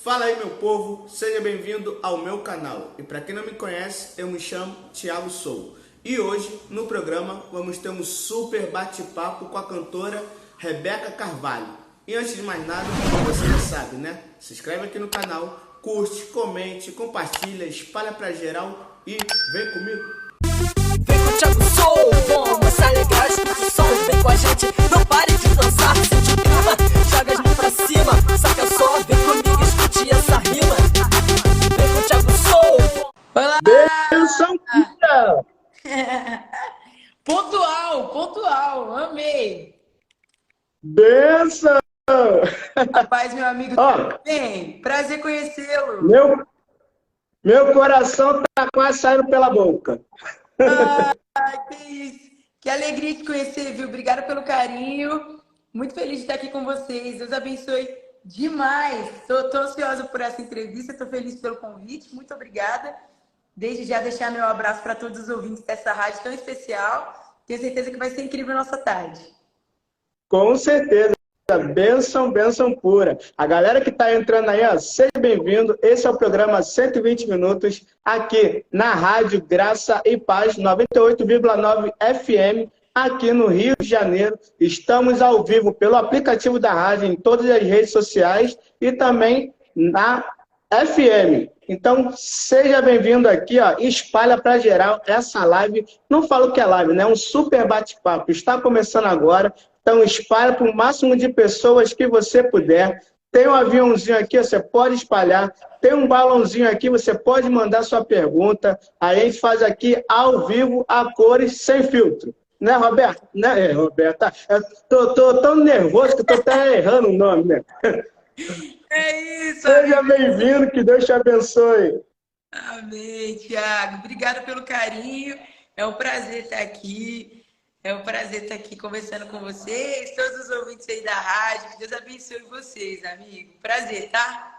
Fala aí, meu povo, seja bem-vindo ao meu canal. E para quem não me conhece, eu me chamo Thiago Sou. E hoje, no programa, vamos ter um super bate-papo com a cantora Rebeca Carvalho. E antes de mais nada, você já sabe, né? Se inscreve aqui no canal, curte, comente, compartilha, espalha pra geral e vem comigo. Vem com o Thiago Sou, vamos alegrar as discussões. Vem com a gente, não pare de dançar, sente o clima, joga as mãos pra cima, saca só, vem comigo, escute essa rima. Vem com o Thiago Sou. Olá! Benção, filha! Pontual, amei! Benção! Rapaz, meu amigo, tudo bem? Prazer conhecê-lo! Meu coração tá quase saindo pela boca. Que isso! Que alegria te conhecer, viu? Obrigada pelo carinho. Muito feliz de estar aqui com vocês. Deus abençoe demais. Tô ansiosa por essa entrevista, tô feliz pelo convite. Muito obrigada. Desde já deixar meu abraço para todos os ouvintes dessa rádio tão especial. Tenho certeza que vai ser incrível a nossa tarde. Com certeza. Bênção pura. A galera que está entrando aí, ó, seja bem-vindo. Esse é o programa 120 Minutos, aqui na Rádio Graça e Paz, 98,9 FM, aqui no Rio de Janeiro. Estamos ao vivo pelo aplicativo da rádio, em todas as redes sociais e também na FM. Então, seja bem-vindo aqui, ó, espalha para geral essa live. Não falo que é live, né? É um super bate-papo. Está começando agora. Então, espalha para o máximo de pessoas que você puder. Tem um aviãozinho aqui, você pode espalhar. Tem um balãozinho aqui, você pode mandar sua pergunta. A gente faz aqui ao vivo, a cores, sem filtro. Né, Roberto? Né, Roberta? Eu tô tão nervoso que estou até errando o nome, né? É isso! Seja bem-vindo, que Deus te abençoe. Amém, Thiago. Obrigada pelo carinho. É um prazer estar aqui. É um prazer estar aqui conversando com vocês, todos os ouvintes aí da rádio. Que Deus abençoe vocês, amigo. Prazer, tá?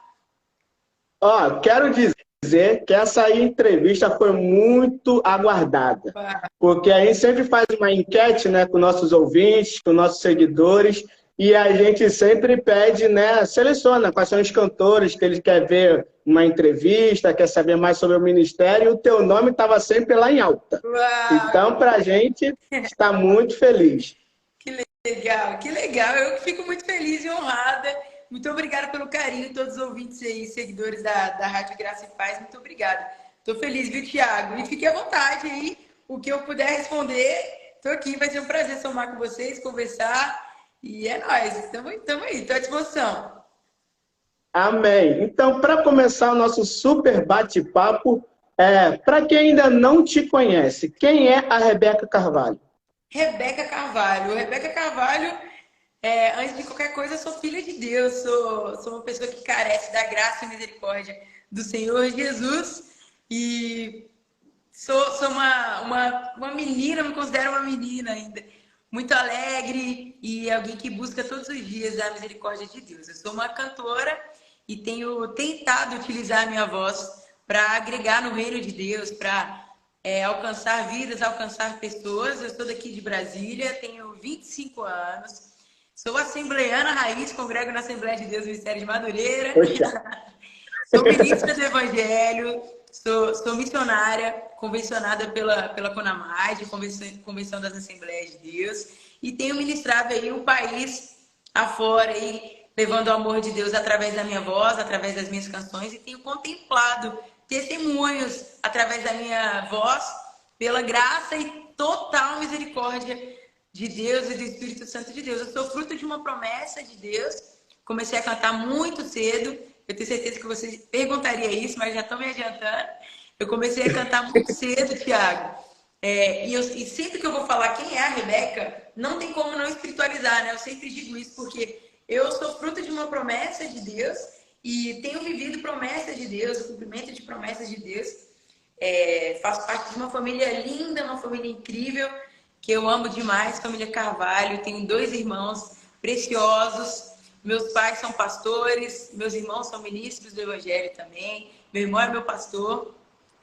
Ó, quero dizer que essa aí entrevista foi muito aguardada. Porque a gente sempre faz uma enquete, né, com nossos ouvintes, com nossos seguidores, e a gente sempre pede, né, seleciona quais são os cantores que eles querem ver uma entrevista, quer saber mais sobre o ministério, e o teu nome estava sempre lá em alta. Uau. Então, para a gente, está muito feliz. Que legal. Eu fico muito feliz e honrada. Muito obrigada pelo carinho, todos os ouvintes aí, seguidores da Rádio Graça e Paz. Muito obrigada. Estou feliz, viu, Thiago? E fique à vontade aí, o que eu puder responder. Estou aqui, vai ser um prazer somar com vocês, conversar. E é nóis. Estamos aí, estou à disposição. Amém. Então, para começar o nosso super bate-papo, para quem ainda não te conhece, quem é a Rebeca Carvalho? Rebeca Carvalho, antes de qualquer coisa, eu sou filha de Deus, sou uma pessoa que carece da graça e misericórdia do Senhor Jesus e sou uma menina, me considero uma menina ainda, muito alegre e alguém que busca todos os dias a misericórdia de Deus. Eu sou uma cantora e tenho tentado utilizar a minha voz para agregar no reino de Deus, para alcançar vidas, alcançar pessoas. Eu sou daqui de Brasília, tenho 25 anos, sou assembleiana raiz, congrego na Assembleia de Deus Ministério de Madureira, sou ministra do Evangelho, sou missionária, convencionada pela CONAMAD, Convenção das Assembleias de Deus, e tenho ministrado aí o país afora, aí, levando o amor de Deus através da minha voz, através das minhas canções, e tenho contemplado testemunhos através da minha voz, pela graça e total misericórdia de Deus e do Espírito Santo de Deus. Eu sou fruto de uma promessa de Deus, comecei a cantar muito cedo, eu tenho certeza que você perguntaria isso, mas já estou me adiantando. Eu comecei a cantar muito cedo, Thiago, e sempre que eu vou falar quem é a Rebeca, não tem como não espiritualizar, né? Eu sempre digo isso porque eu sou fruto de uma promessa de Deus e tenho vivido promessas de Deus, o cumprimento de promessas de Deus. Faço parte de uma família linda, uma família incrível, que eu amo demais, família Carvalho. Tenho 2 irmãos preciosos. Meus pais são pastores, meus irmãos são ministros do Evangelho também. Meu irmão é meu pastor.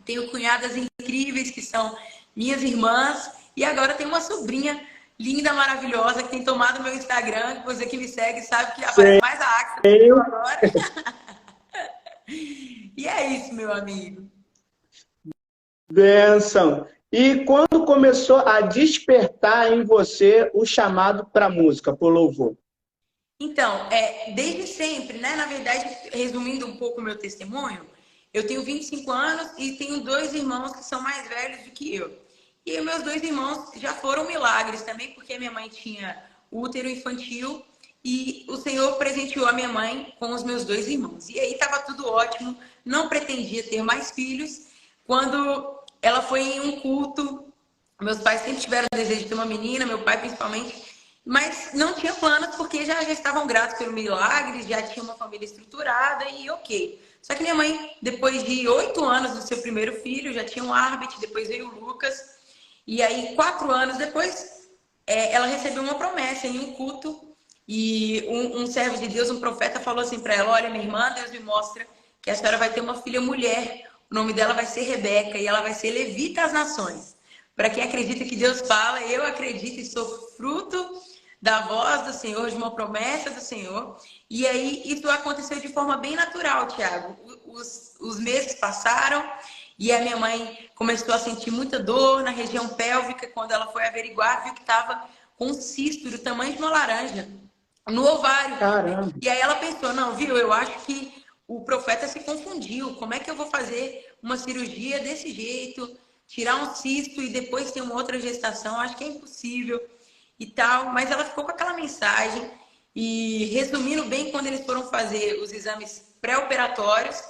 Tenho cunhadas incríveis que são minhas irmãs. E agora tenho uma sobrinha linda, maravilhosa, que tem tomado meu Instagram. Você que me segue sabe que aparece mais a Axel agora. E é isso, meu amigo. Benção. E quando começou a despertar em você o chamado para música, para louvor? Então, desde sempre, né? Na verdade, resumindo um pouco o meu testemunho, eu tenho 25 anos e tenho 2 irmãos que são mais velhos do que eu. E meus 2 irmãos já foram milagres também, porque minha mãe tinha útero infantil e o Senhor presenteou a minha mãe com os meus 2 irmãos. E aí estava tudo ótimo, não pretendia ter mais filhos. Quando ela foi em um culto, meus pais sempre tiveram o desejo de ter uma menina, meu pai principalmente, mas não tinha planos porque já estavam gratos pelo milagre, já tinha uma família estruturada e ok. Só que minha mãe, depois de 8 anos do seu primeiro filho, já tinha um Arbit, depois veio o Lucas. E aí, 4 anos depois, ela recebeu uma promessa em um culto. E um servo de Deus, um profeta, falou assim para ela: olha, minha irmã, Deus me mostra que a senhora vai ter uma filha mulher. O nome dela vai ser Rebeca e ela vai ser levita às nações. Para quem acredita que Deus fala, eu acredito e sou fruto da voz do Senhor, de uma promessa do Senhor. E aí, isso aconteceu de forma bem natural, Tiago. Os meses passaram e a minha mãe começou a sentir muita dor na região pélvica. Quando ela foi averiguar, viu que estava com um cisto do tamanho de uma laranja no ovário. Caramba. E aí ela pensou, não, viu, eu acho que o profeta se confundiu. Como é que eu vou fazer uma cirurgia desse jeito, tirar um cisto e depois ter uma outra gestação? Acho que é impossível e tal. Mas ela ficou com aquela mensagem e, resumindo bem, quando eles foram fazer os exames pré-operatórios,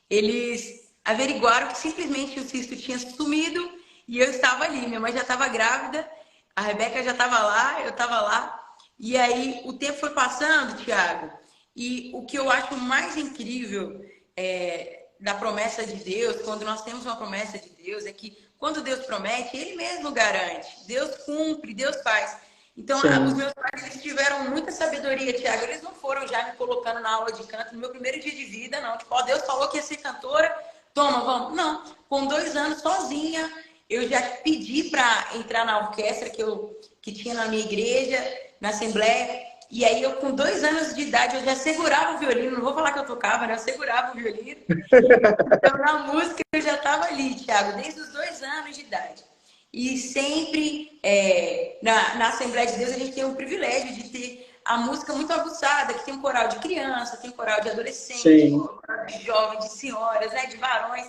eles averiguaram que simplesmente o cisto tinha sumido e eu estava ali. Minha mãe já estava grávida, a Rebeca já estava lá, eu estava lá. E aí o tempo foi passando, Tiago, e o que eu acho mais incrível da promessa de Deus, quando nós temos uma promessa de Deus, é que quando Deus promete, Ele mesmo garante. Deus cumpre, Deus faz. Então, os meus pais, eles tiveram muita sabedoria, Tiago. Eles não foram já me colocando na aula de canto no meu primeiro dia de vida, não. Tipo, ó, Deus falou que ia ser cantora, toma, vamos. Não, com 2 anos, sozinha, eu já pedi para entrar na orquestra que tinha na minha igreja, na Assembleia. E aí, eu com 2 anos de idade, eu já segurava o violino. Não vou falar que eu tocava, né? Eu segurava o violino. Então, na música, eu já estava ali, Tiago, desde os 2 anos de idade. E sempre, na Assembleia de Deus, a gente tem o privilégio de ter a música muito aguçada, que tem um coral de criança, tem um coral de adolescente, um coral de jovens, de senhoras, né, de varões.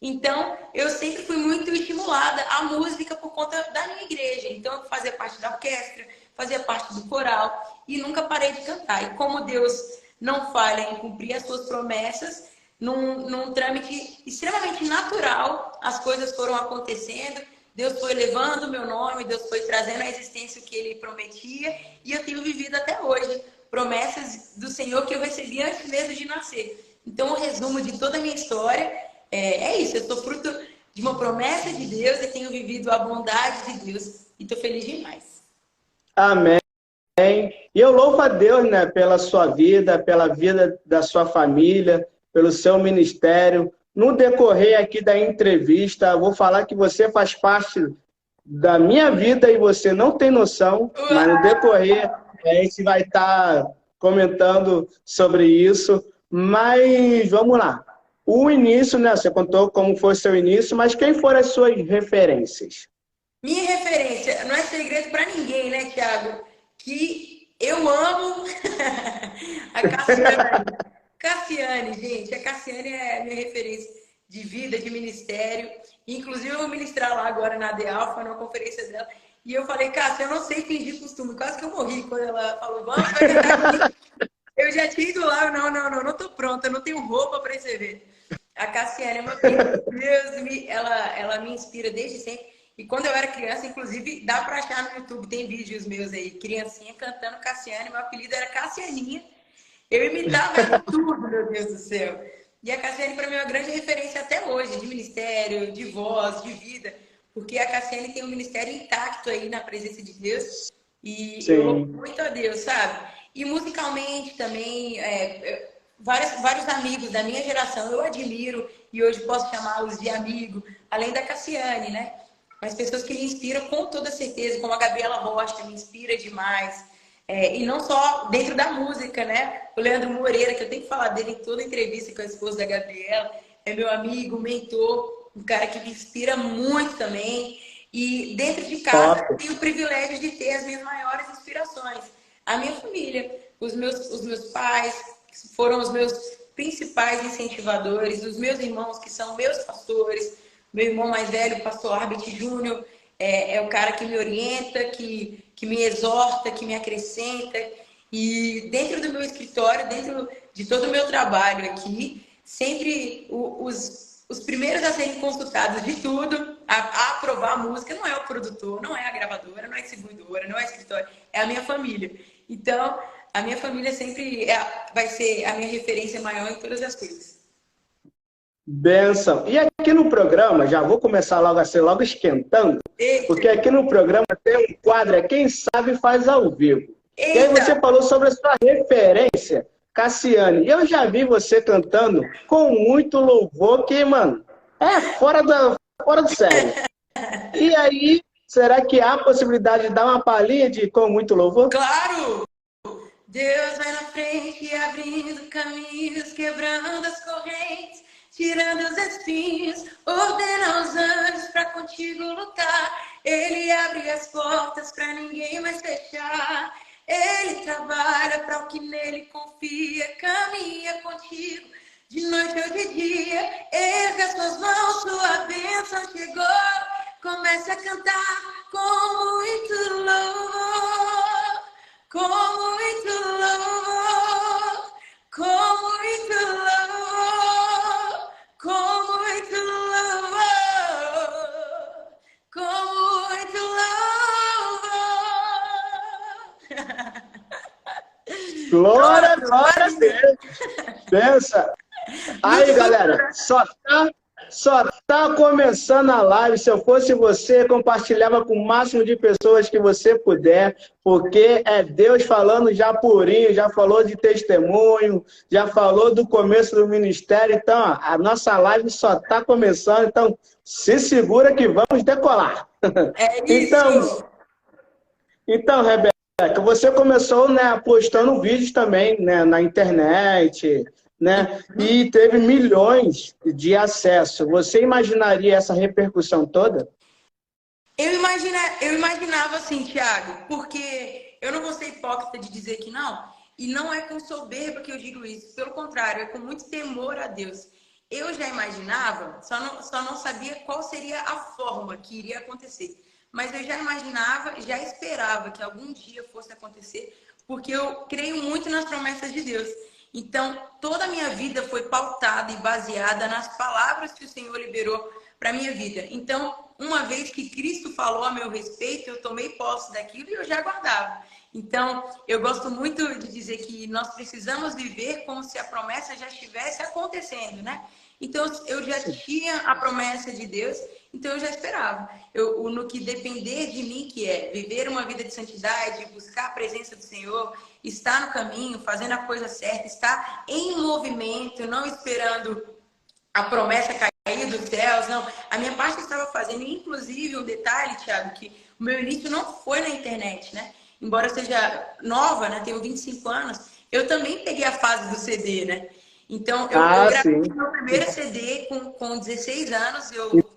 Então, eu sempre fui muito estimulada à música por conta da minha igreja. Então, eu fazia parte da orquestra, fazia parte do coral e nunca parei de cantar. E como Deus não falha em cumprir as suas promessas, num trâmite extremamente natural, as coisas foram acontecendo. Deus foi levando o meu nome, Deus foi trazendo à existência o que Ele prometia e eu tenho vivido até hoje promessas do Senhor que eu recebi antes mesmo de nascer. Então, o resumo de toda a minha história é isso. Eu sou fruto de uma promessa de Deus e tenho vivido a bondade de Deus e estou feliz demais. Amém. E eu louvo a Deus, né, pela sua vida, pela vida da sua família, pelo seu ministério. No decorrer aqui da entrevista, vou falar que você faz parte da minha vida e você não tem noção, mas no decorrer a gente vai estar comentando sobre isso. Mas vamos lá. O início, né? Você contou como foi seu início, mas quem foram as suas referências? Minha referência, não é segredo para ninguém, né, Thiago? Que eu amo a Cassiane. Cassiane, gente, a Cassiane é a minha referência de vida, de ministério. Inclusive, eu vou ministrar lá agora na The Alpha, numa conferência dela. E eu falei, Cássia, eu não sei fingir costume. Quase que eu morri quando ela falou, vamos, vai cantar aqui. Eu já tinha ido lá, não tô pronta, eu não tenho roupa para esse evento. A Cassiane é uma filha, Deus, ela me inspira desde sempre. E quando eu era criança, inclusive, dá para achar no YouTube, tem vídeos meus aí, criancinha cantando Cassiane, meu apelido era Cassianinha. Eu imitava tudo, meu Deus do céu. E a Cassiane, para mim, é uma grande referência até hoje, de ministério, de voz, de vida. Porque a Cassiane tem um ministério intacto aí na presença de Deus. E eu louvo muito a Deus, sabe? E musicalmente também, vários amigos da minha geração eu admiro. E hoje posso chamá-los de amigo, além da Cassiane, né? Mas pessoas que me inspiram com toda certeza, como a Gabriela Rocha, me inspira demais. E não só dentro da música, né? O Leandro Moreira, que eu tenho que falar dele em toda entrevista com a esposa da Gabriela. é meu amigo, mentor, um cara que me inspira muito também. E dentro de casa, eu tenho o privilégio de ter as minhas maiores inspirações. A minha família, os meus pais, que foram os meus principais incentivadores, os meus irmãos, que são meus pastores, meu irmão mais velho, o pastor Arbit Júnior, é o cara que me orienta, que me exorta, que me acrescenta. E dentro do meu escritório, dentro de todo o meu trabalho aqui, sempre os primeiros a serem consultados de tudo, a aprovar a música, não é o produtor, não é a gravadora, não é a distribuidora, não é o escritório, é a minha família. Então, a minha família sempre vai ser a minha referência maior em todas as coisas. Benção. E aqui no programa, já vou começar logo assim, logo esquentando, porque aqui no programa tem um quadro, Quem Sabe Faz ao Vivo. Eita. E aí você falou sobre a sua referência, Cassiane. E eu já vi você cantando com muito louvor, que, mano, é fora do sério. E aí, será que há a possibilidade de dar uma palhinha de com muito louvor? Claro! Deus vai na frente, abrindo caminhos, quebrando as correntes, tirando os espinhos, ordena os anjos pra contigo lutar. Ele abre as portas pra ninguém mais fechar. Ele trabalha para o que nele confia, caminha contigo de noite ou de dia. Erga suas mãos, sua bênção chegou. Comece a cantar com muito louvor, com muito louvor, com muito louvor, com muito louvor, com muito louvor. Glória, glória a Deus. Pensa. Aí, galera, só tá começando a live. Se eu fosse você, compartilhava com o máximo de pessoas que você puder, porque é Deus falando já purinho, já falou de testemunho, já falou do começo do ministério. Então, a nossa live só tá começando, então se segura que vamos decolar. É isso. Então, Rebeca, você começou, né, postando vídeos também, né, na internet, né, e teve milhões de acessos. Você imaginaria essa repercussão toda? Eu imaginava assim, Thiago, porque eu não vou ser hipócrita de dizer que não, e não é com soberba que eu digo isso, pelo contrário, é com muito temor a Deus. Eu já imaginava, só não sabia qual seria a forma que iria acontecer. Mas eu já imaginava, já esperava que algum dia fosse acontecer, porque eu creio muito nas promessas de Deus. Então, toda a minha vida foi pautada e baseada nas palavras que o Senhor liberou para a minha vida. Então, uma vez que Cristo falou a meu respeito, eu tomei posse daquilo e eu já guardava. Então, eu gosto muito de dizer que nós precisamos viver como se a promessa já estivesse acontecendo, né? Então, eu já tinha a promessa de Deus, então eu já esperava. No que depender de mim, que é viver uma vida de santidade, buscar a presença do Senhor, estar no caminho, fazendo a coisa certa, estar em movimento, não esperando a promessa cair dos céus, não. A minha parte eu estava fazendo, inclusive, um detalhe, Thiago, que o meu início não foi na internet, né? Embora eu seja nova, né? Tenho 25 anos, eu também peguei a fase do CD, né? Então, eu gravei meu primeiro CD com 16 anos,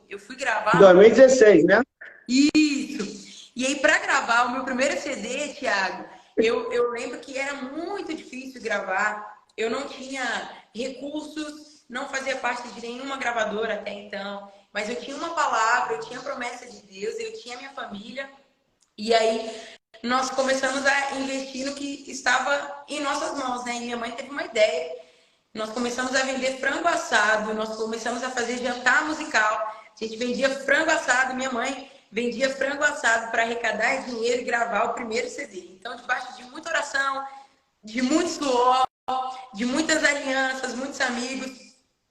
eu fui gravar... 2016, né? Isso! E aí, para gravar o meu primeiro CD, Thiago, eu lembro que era muito difícil gravar, eu não tinha recursos, não fazia parte de nenhuma gravadora até então, mas eu tinha uma palavra, eu tinha a promessa de Deus, eu tinha minha família, e aí nós começamos a investir no que estava em nossas mãos, né? E minha mãe teve uma ideia. Nós começamos a vender frango assado, nós começamos a fazer jantar musical. A gente vendia frango assado, minha mãe vendia frango assado para arrecadar dinheiro e gravar o primeiro CD. Então, debaixo de muita oração, de muito suor, de muitas alianças, muitos amigos,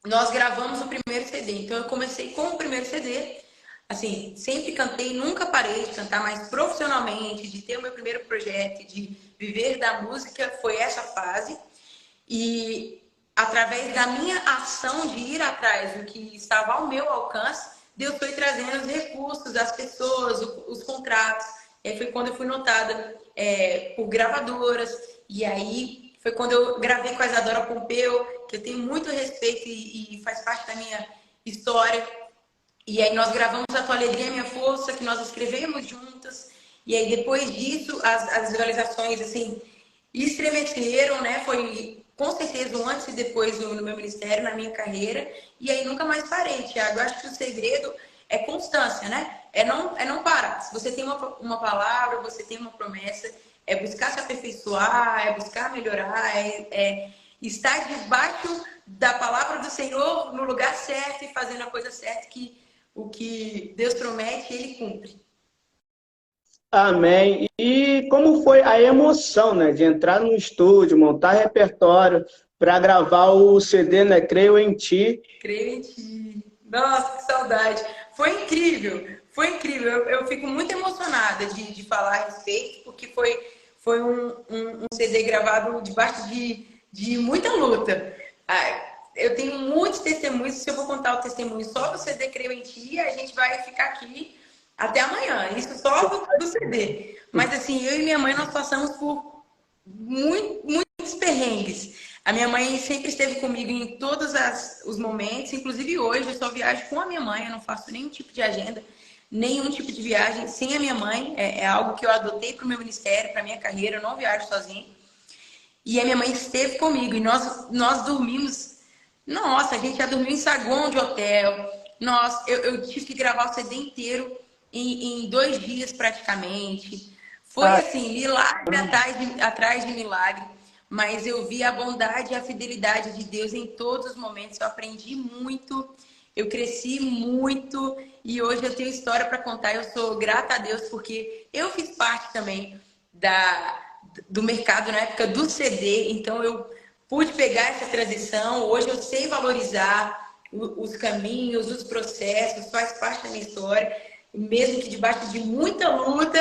nós gravamos o primeiro CD. Então, eu comecei com o primeiro CD. Assim, sempre cantei, nunca parei de cantar, mas profissionalmente, de ter o meu primeiro projeto, de viver da música, foi essa fase. E através da minha ação de ir atrás do que estava ao meu alcance, Deus foi trazendo os recursos, as pessoas, os contratos. Foi quando eu fui notada por gravadoras. E aí foi quando eu gravei com a Isadora Pompeu, que eu tenho muito respeito e faz parte da minha história. E aí nós gravamos A Tua Alegria, Minha Força, que nós escrevemos juntas. E aí depois disso, as visualizações, assim, estremeceram, né? Foi com certeza um antes e depois no meu ministério, na minha carreira. E aí nunca mais parei, Thiago. Eu acho que o segredo é constância, né? É não parar. Se você tem uma palavra, você tem uma promessa, é buscar se aperfeiçoar, é buscar melhorar, é estar debaixo da palavra do Senhor no lugar certo e fazendo a coisa certa, que o que Deus promete, Ele cumpre. Amém. E como foi a emoção, né, de entrar no estúdio, montar repertório para gravar o CD, né, Creio em Ti? Creio em Ti. Nossa, que saudade. Foi incrível, foi incrível. Eu fico muito emocionada de falar a respeito, porque foi um CD gravado debaixo de muita luta. Eu tenho muitos testemunhos. Se eu vou contar o testemunho só do CD Creio em Ti, a gente vai ficar aqui até amanhã. Isso só do CD. Mas assim, eu e minha mãe, nós passamos por muitos perrengues. A minha mãe sempre esteve comigo em todos os momentos. Inclusive hoje, eu só viajo com a minha mãe. Eu não faço nenhum tipo de agenda, nenhum tipo de viagem sem a minha mãe. É algo que eu adotei para o meu ministério, para a minha carreira. Eu não viajo sozinha. E a minha mãe esteve comigo. E nós dormimos... Nossa, a gente já dormiu em saguão de hotel. Eu tive que gravar o CD inteiro em 2 dias praticamente. Foi assim, milagre atrás de milagre. Mas eu vi a bondade e a fidelidade de Deus em todos os momentos. Eu aprendi muito, eu cresci muito. E hoje eu tenho história para contar. Eu sou grata a Deus porque eu fiz parte também do mercado na época do CD. Então eu pude pegar essa transição. Hoje eu sei valorizar os caminhos, os processos. Faz parte da minha história. Mesmo que debaixo de muita luta,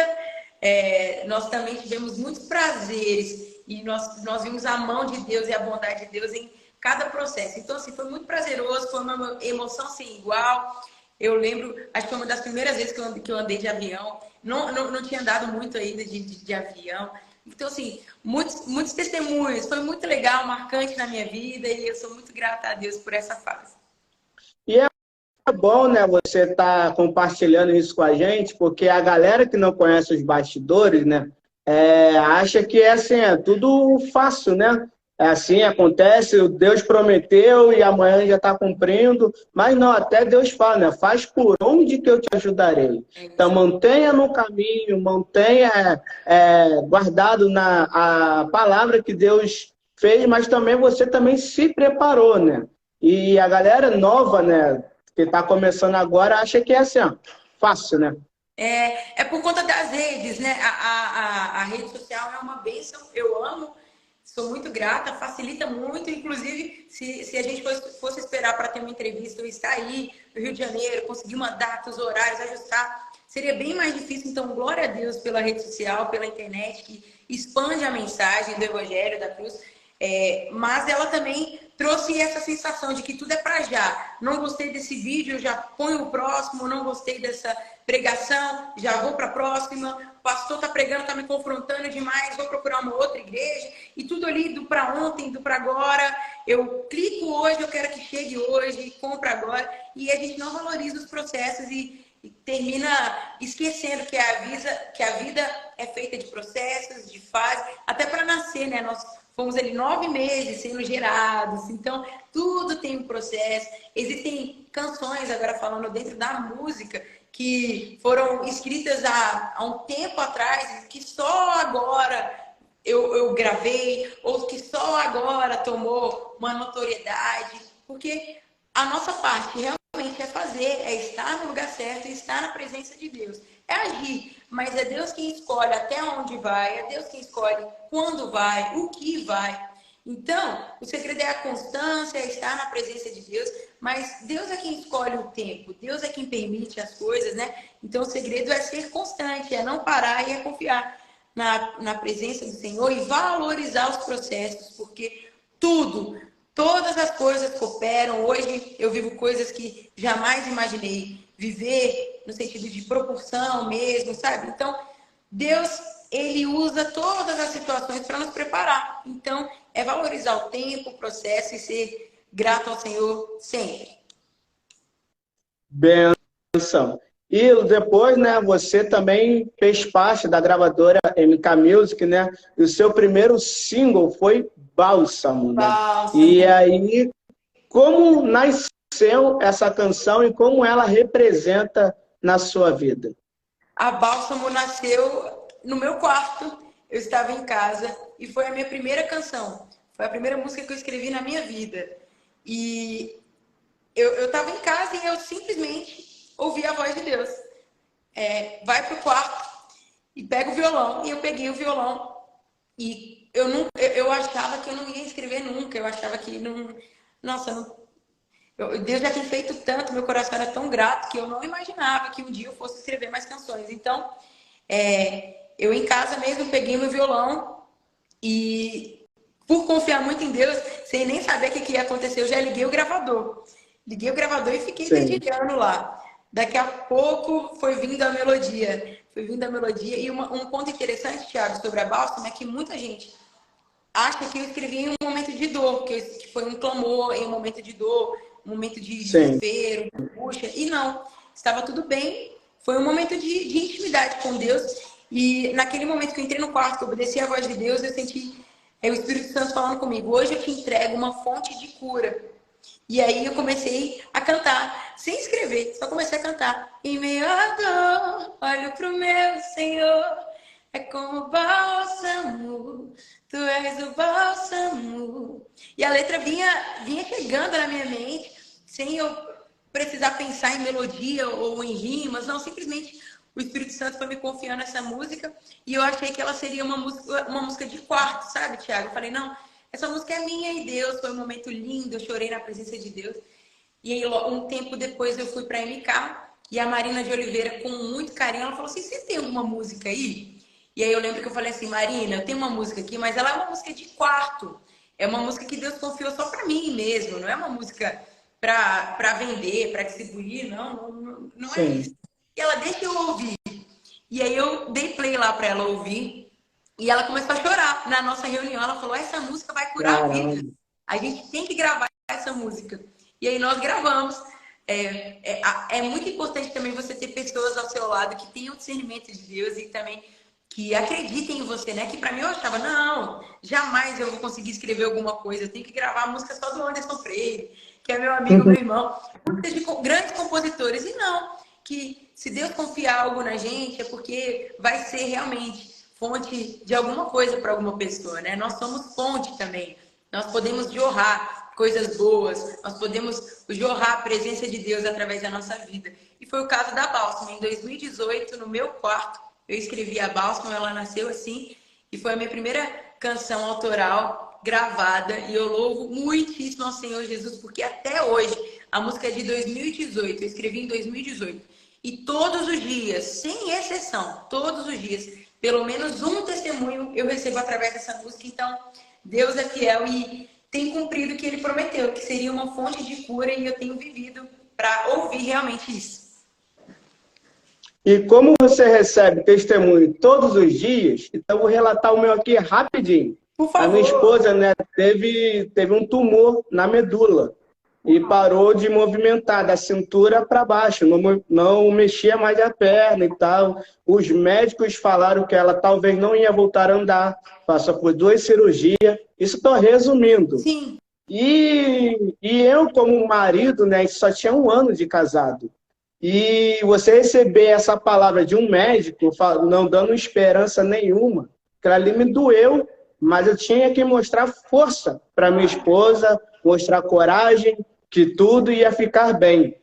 nós também tivemos muitos prazeres e nós vimos a mão de Deus e a bondade de Deus em cada processo. Então, assim, foi muito prazeroso, foi uma emoção sem igual. Eu lembro, acho que foi uma das primeiras vezes que eu andei de avião. Não tinha andado muito ainda de avião. Então, assim, muitos testemunhos. Foi muito legal, marcante na minha vida e eu sou muito grata a Deus por essa fase. E é bom, né, você estar compartilhando isso com a gente, porque a galera que não conhece os bastidores, né, acha que assim, é tudo fácil, né? É assim, acontece, o Deus prometeu e amanhã já está cumprindo, mas não, até Deus fala, né? Faz por onde que eu te ajudarei. Então, mantenha no caminho, mantenha guardado a palavra que Deus fez, mas também você também se preparou, né? E a galera nova, né, que está começando agora, acha que é assim, ó, fácil, né? É por conta das redes, né? A rede social é uma bênção, eu amo, sou muito grata, facilita muito. Inclusive, se a gente fosse esperar para ter uma entrevista, eu estar aí no Rio de Janeiro, conseguir uma data, os horários, ajustar, seria bem mais difícil. Então, glória a Deus pela rede social, pela internet, que expande a mensagem do Evangelho, da cruz. Mas ela também trouxe essa sensação de que tudo é para já. Não gostei desse vídeo, eu já ponho o próximo. Não gostei dessa pregação, já vou para a próxima. O pastor está pregando, está me confrontando demais, vou procurar uma outra igreja. E tudo ali do para ontem, do para agora. Eu clico hoje, eu quero que chegue hoje, compra agora. E a gente não valoriza os processos e termina esquecendo que a vida é feita de processos, de fases, até para nascer, né? Nós fomos ali 9 meses sendo gerados, então tudo tem um processo. Existem canções, agora falando dentro da música, que foram escritas há um tempo atrás, que só agora eu gravei, ou que só agora tomou uma notoriedade, porque a nossa parte realmente é fazer, é estar no lugar certo, é estar na presença de Deus, é agir. Mas é Deus quem escolhe até onde vai, é Deus quem escolhe quando vai, o que vai. Então, o segredo é a constância, é estar na presença de Deus, mas Deus é quem escolhe o tempo, Deus é quem permite as coisas, né? Então, o segredo é ser constante, é não parar e é confiar na presença do Senhor e valorizar os processos, porque todas as coisas cooperam. Hoje eu vivo coisas que jamais imaginei viver, no sentido de proporção mesmo, sabe? Então, Deus ele usa todas as situações para nos preparar. Então, é valorizar o tempo, o processo e ser grato ao Senhor sempre. Benção. E depois, né, você também fez parte da gravadora MK Music, né? E o seu primeiro single foi Bálsamo, né? Bálsamo. E aí, como nasceu essa canção e como ela representa na sua vida? A Bálsamo nasceu no meu quarto. Eu estava em casa e foi a minha primeira canção. Foi a primeira música que eu escrevi na minha vida. E eu estava em casa e eu simplesmente ouvi a voz de Deus. Vai pro quarto e pega o violão. E eu peguei o violão e eu achava que eu não ia escrever nunca. Eu achava que não... Nossa, Deus já tem feito tanto, meu coração era tão grato que eu não imaginava que um dia eu fosse escrever mais canções. Então, eu em casa mesmo peguei meu violão e, por confiar muito em Deus, sem nem saber o que ia acontecer, eu já liguei o gravador. Liguei o gravador e fiquei dedilhando lá. Daqui a pouco foi vindo a melodia. E um ponto interessante, Thiago, sobre a Bálsamo é que muita gente acha que eu escrevi em um momento de dor, que foi um clamor em um momento de dor, um momento de desespero, angústia. E não, estava tudo bem. Foi um momento de intimidade com Deus. E naquele momento que eu entrei no quarto, que eu obedeci a voz de Deus, eu senti o Espírito Santo falando comigo: hoje eu te entrego uma fonte de cura. E aí eu comecei a cantar, sem escrever, só comecei a cantar. Em meio à dor, olho pro meu Senhor, é como bálsamo, tu és o bálsamo. E a letra vinha chegando na minha mente, sem eu precisar pensar em melodia ou em rimas, não, simplesmente o Espírito Santo foi me confiando essa música e eu achei que ela seria uma música de quarto, sabe, Thiago? Eu falei, não, essa música é minha e Deus, foi um momento lindo, eu chorei na presença de Deus. E aí, um tempo depois, eu fui para MK e a Marina de Oliveira, com muito carinho, ela falou assim, você tem alguma música aí? E aí eu lembro que eu falei assim, Marina, eu tenho uma música aqui, mas ela é uma música de quarto. É uma música que Deus confiou só para mim mesmo, não é uma música para vender, para distribuir, não é isso. E ela, deixa eu ouvir. E aí eu dei play lá para ela ouvir. E ela começou a chorar na nossa reunião. Ela falou, essa música vai curar a vida. A gente tem que gravar essa música. E aí nós gravamos. É muito importante também você ter pessoas ao seu lado que tenham discernimento de Deus e também que acreditem em você, né? Que pra mim eu achava, não, jamais eu vou conseguir escrever alguma coisa. Eu tenho que gravar a música só do Anderson Freire, que é meu amigo, meu irmão. Músicas de grandes compositores. E não, que se Deus confiar algo na gente é porque vai ser realmente fonte de alguma coisa para alguma pessoa, né? Nós somos fonte também. Nós podemos jorrar coisas boas, nós podemos jorrar a presença de Deus através da nossa vida. E foi o caso da Bálsamo. Em 2018, no meu quarto, eu escrevi a Bálsamo, ela nasceu assim, e foi a minha primeira canção autoral gravada, e eu louvo muitíssimo ao Senhor Jesus, porque até hoje, a música é de 2018, eu escrevi em 2018, e todos os dias, sem exceção, todos os dias, pelo menos um testemunho eu recebo através dessa música. Então, Deus é fiel e tem cumprido o que Ele prometeu, que seria uma fonte de cura, e eu tenho vivido para ouvir realmente isso. E como você recebe testemunho todos os dias, então eu vou relatar o meu aqui rapidinho. Por favor. A minha esposa, né, teve um tumor na medula e parou de movimentar da cintura para baixo, não mexia mais a perna e tal. Os médicos falaram que ela talvez não ia voltar a andar, passou por 2 cirurgias. Isso estou resumindo. Sim. E eu, como marido, né, só tinha 1 ano de casado. E você receber essa palavra de um médico, não dando esperança nenhuma, que ali me doeu, mas eu tinha que mostrar força para minha esposa, mostrar coragem, que tudo ia ficar bem.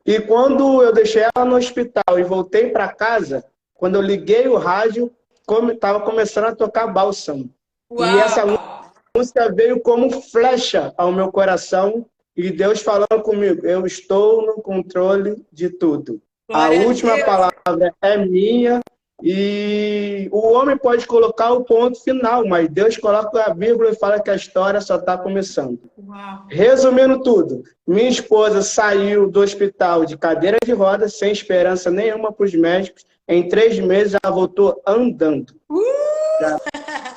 E quando eu deixei ela no hospital e voltei para casa, quando eu liguei o rádio, estava começando a tocar Bálsamo. Uau. E essa música veio como flecha ao meu coração, e Deus falando comigo, eu estou no controle de tudo. Glória a última palavra é minha, E o homem pode colocar o ponto final, mas Deus coloca a vírgula e fala que a história só está começando. Uau. Resumindo tudo, minha esposa saiu do hospital de cadeira de rodas, sem esperança nenhuma para os médicos. Em 3 meses, ela voltou andando.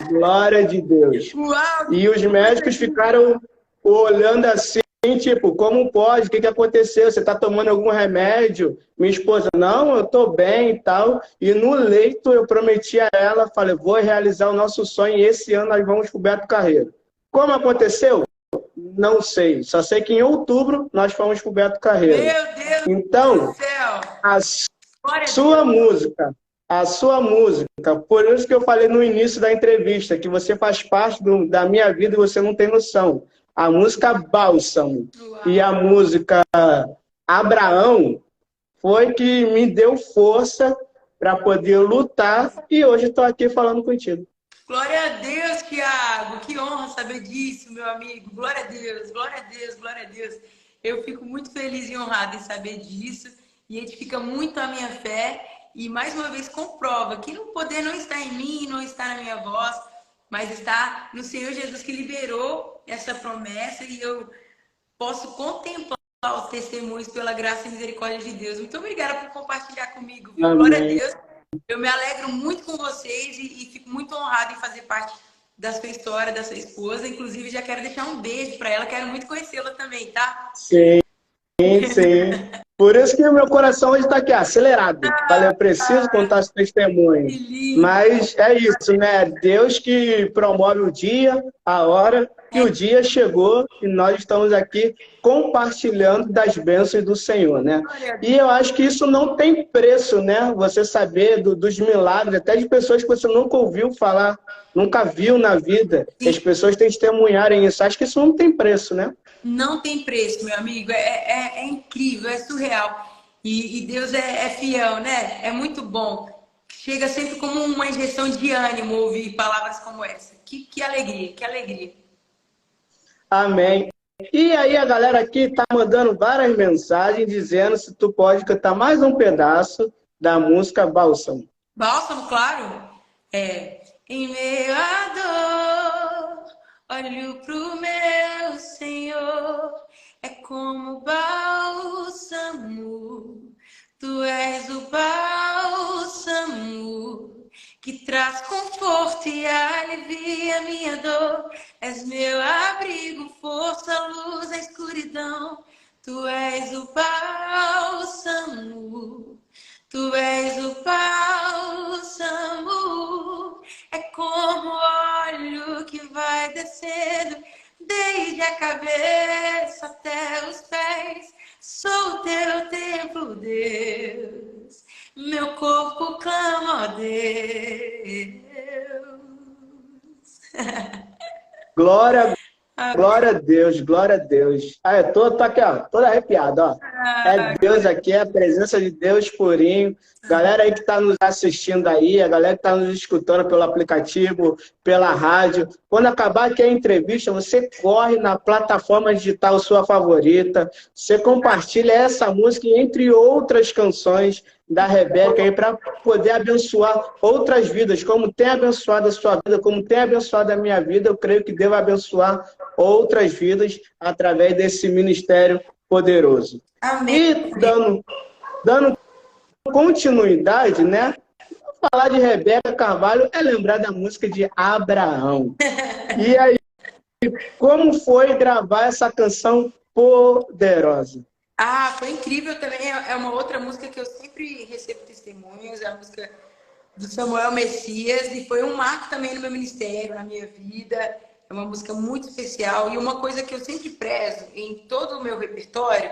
Glória de Deus. Uau. E os médicos ficaram olhando assim, tipo, como pode? O que aconteceu? Você está tomando algum remédio? Minha esposa, não, eu estou bem e tal. E no leito eu prometi a ela, falei, vou realizar o nosso sonho e esse ano nós vamos para o Beto Carreiro. Como aconteceu? Não sei. Só sei que em outubro nós fomos para o Beto Carreiro. Meu Deus então, do céu. A sua música, por isso que eu falei no início da entrevista, que você faz parte da minha vida e você não tem noção. A música Bálsamo e a música Abraão foi que me deu força para poder lutar e hoje estou aqui falando contigo. Glória a Deus, Thiago. Que honra saber disso, meu amigo. Glória a Deus, glória a Deus, glória a Deus. Eu fico muito feliz e honrada em saber disso e edifica muito a minha fé e mais uma vez comprova que o poder não está em mim, não está na minha voz, mas está no Senhor Jesus que liberou essa promessa e eu posso contemplar os testemunhos pela graça e misericórdia de Deus. Muito obrigada por compartilhar comigo. Amém. Glória a Deus. Eu me alegro muito com vocês e fico muito honrada em fazer parte da sua história, da sua esposa. Inclusive, já quero deixar um beijo para ela. Quero muito conhecê-la também, tá? Sim, sim. Por isso que o meu coração hoje está aqui, acelerado. Eu preciso contar esse testemunho. Mas é isso, né? Deus que promove o dia, a hora, que o dia chegou e nós estamos aqui compartilhando das bênçãos do Senhor, né? E eu acho que isso não tem preço, né? Você saber dos milagres, até de pessoas que você nunca ouviu falar, nunca viu na vida. Sim. As pessoas testemunharem isso. Acho que isso não tem preço, né? Não tem preço, meu amigo. É incrível, é surreal. E Deus é fiel, né? É muito bom. Chega sempre como uma injeção de ânimo ouvir palavras como essa. Que alegria, que alegria. Amém. E aí a galera aqui tá mandando várias mensagens dizendo se tu pode cantar mais um pedaço da música Bálsamo. Bálsamo, claro. Em meio à dor, olho pro meu Senhor, é como bálsamo. Tu és o bálsamo que traz conforto e alivia minha dor. És meu abrigo, força, luz na escuridão. Tu és o bálsamo, tu és o bálsamo. É como óleo que vai descendo desde a cabeça até os pés. Sou teu templo, Deus. Meu corpo clama a Deus. Glória a Deus, glória a Deus. Eu tô aqui, ó, todo arrepiado, ó. É Deus aqui, é a presença de Deus purinho. Galera aí que tá nos assistindo aí, a galera que tá nos escutando pelo aplicativo, pela rádio. Quando acabar aqui a entrevista, você corre na plataforma digital sua favorita, você compartilha essa música entre outras canções da Rebeca aí para poder abençoar outras vidas, como tem abençoado a sua vida, como tem abençoado a minha vida, eu creio que devo abençoar outras vidas através desse ministério poderoso. Amém. E dando continuidade, né? Falar de Rebeca Carvalho é lembrar da música de Abraão. E aí, como foi gravar essa canção poderosa? Foi incrível também. É uma outra música que eu sempre recebo testemunhos. É a música do Samuel Messias. E foi um marco também no meu ministério, na minha vida. É uma música muito especial. E uma coisa que eu sempre prezo em todo o meu repertório,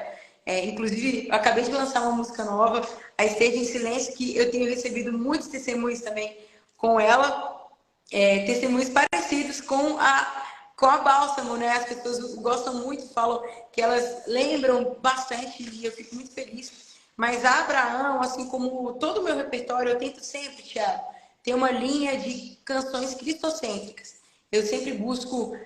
inclusive, eu acabei de lançar uma música nova, a Esteja em Silêncio, que eu tenho recebido muitos testemunhos também com ela. Testemunhos parecidos com a Bálsamo, né? As pessoas gostam muito, falam que elas lembram bastante e eu fico muito feliz. Mas a Abraão, assim como todo o meu repertório, eu tento sempre, Thiago, ter uma linha de canções cristocêntricas. Eu sempre busco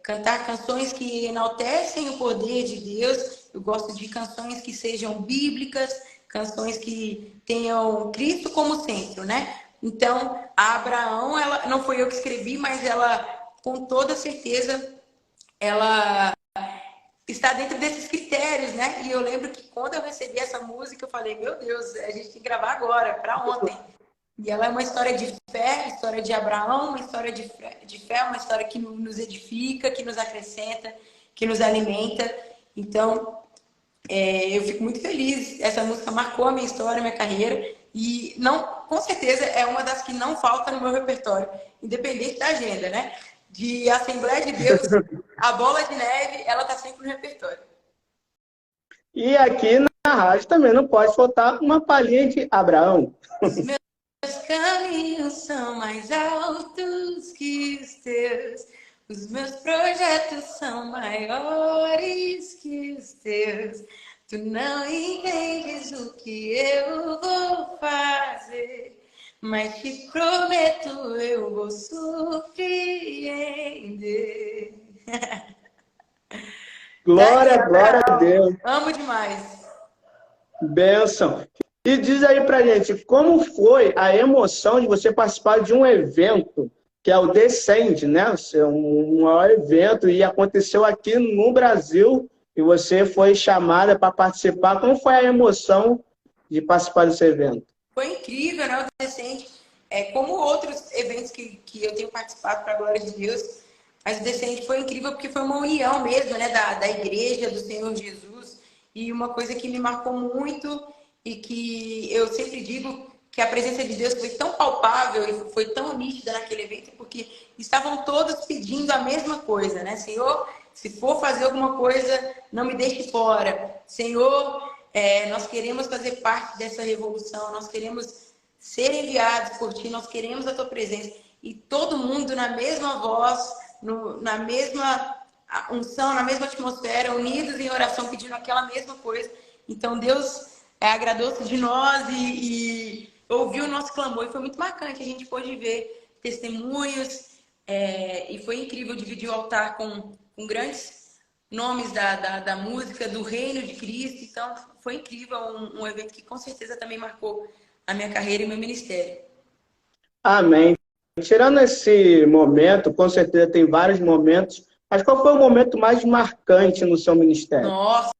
cantar canções que enaltecem o poder de Deus. Eu gosto de canções que sejam bíblicas, canções que tenham Cristo como centro, né? Então, a Abraão, ela não foi eu que escrevi, mas ela, com toda certeza, ela está dentro desses critérios, né? E eu lembro que quando eu recebi essa música, eu falei, meu Deus, a gente tem que gravar agora, para ontem. E ela é uma história de fé, história de Abraão, uma história de fé, uma história que nos edifica, que nos acrescenta, que nos alimenta. Então, eu fico muito feliz. Essa música marcou a minha história, a minha carreira. E não, com certeza é uma das que não falta no meu repertório, independente da agenda, né? De Assembleia de Deus, a Bola de Neve, ela tá sempre no repertório. E aqui na rádio também não pode faltar uma palhinha de Abraão. Os meus caminhos são mais altos que os teus. Os meus projetos são maiores que os teus. Tu não entendes o que eu vou fazer, mas te prometo eu vou surpreender. Glória, glória a Deus. Amo demais. Bênção. E diz aí pra gente, como foi a emoção de você participar de um evento, que é o Descende, né? Um maior evento, e aconteceu aqui no Brasil, e você foi chamada para participar. Como foi a emoção de participar desse evento? Foi incrível, né? O Descende, como outros eventos que eu tenho participado, para a glória de Deus, mas o Descende foi incrível porque foi uma união mesmo, né? Da igreja, do Senhor Jesus, e uma coisa que me marcou muito e que eu sempre digo que a presença de Deus foi tão palpável e foi tão nítida naquele evento, porque estavam todos pedindo a mesma coisa, né? Senhor, se for fazer alguma coisa, não me deixe fora. Senhor, nós queremos fazer parte dessa revolução, nós queremos ser enviados por Ti, nós queremos a Tua presença. E todo mundo na mesma voz, na mesma unção, na mesma atmosfera, unidos em oração, pedindo aquela mesma coisa. Então Deus agradou-se de nós e ouviu o nosso clamor. E foi muito marcante, a gente pôde ver testemunhos, e foi incrível dividir o altar com grandes nomes da música, do reino de Cristo. Então, foi incrível, um evento que com certeza também marcou a minha carreira e meu ministério. Amém. Tirando esse momento, com certeza tem vários momentos, mas qual foi o momento mais marcante no seu ministério? Nossa,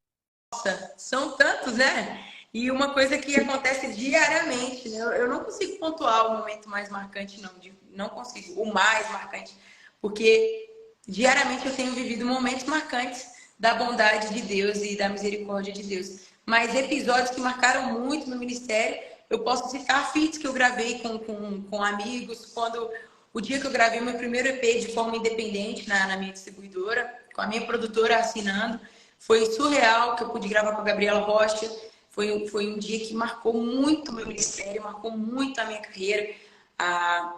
são tantos, né? E uma coisa que acontece diariamente, né? Eu não consigo pontuar o momento mais marcante, não consigo, o mais marcante, porque diariamente eu tenho vivido momentos marcantes da bondade de Deus e da misericórdia de Deus. Mas episódios que marcaram muito meu ministério, eu posso citar feats que eu gravei com amigos, quando o dia que eu gravei meu primeiro EP de forma independente na minha distribuidora, com a minha produtora assinando, foi surreal, que eu pude gravar com a Gabriela Rocha. Foi um dia que marcou muito o meu ministério, marcou muito a minha carreira. A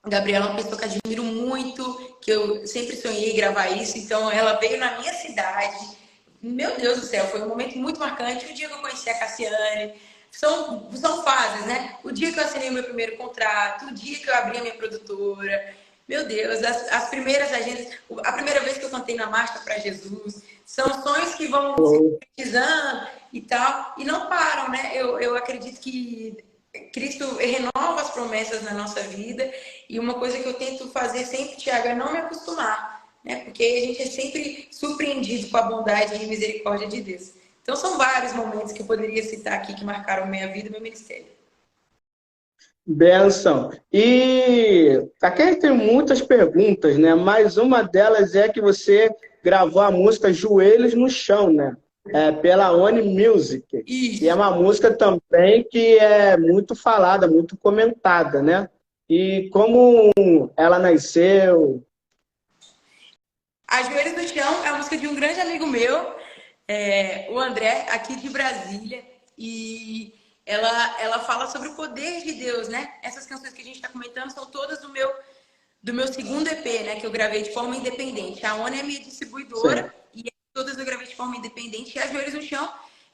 Gabriela é uma pessoa que admiro muito, que eu sempre sonhei em gravar isso. Então, ela veio na minha cidade. Meu Deus do céu, foi um momento muito marcante. O dia que eu conheci a Cassiane. São fases, né? O dia que eu assinei o meu primeiro contrato, o dia que eu abri a minha produtora. Meu Deus, as primeiras agendas, a primeira vez que eu cantei na Marcha para Jesus. São sonhos que vão se concretizando e tal, e não param, né? Eu acredito que Cristo renova as promessas na nossa vida, e uma coisa que eu tento fazer sempre, Thiago, é não me acostumar, né? Porque a gente é sempre surpreendido com a bondade e misericórdia de Deus. Então são vários momentos que eu poderia citar aqui que marcaram minha vida e meu ministério. Benção. E aqui tem muitas perguntas, né? Mas uma delas é que você gravou a música Joelhos no Chão, né? Pela Oni Music. Isso. E é uma música também que é muito falada, muito comentada, né? E como ela nasceu? A Joelhos no Chão é a música de um grande amigo meu, o André, aqui de Brasília. E ela fala sobre o poder de Deus, né? Essas canções que a gente está comentando são todas do meu segundo EP, né? Que eu gravei de forma independente. A ONU é minha distribuidora. Sim. E todas eu gravei de forma independente. E A Joelhos no Chão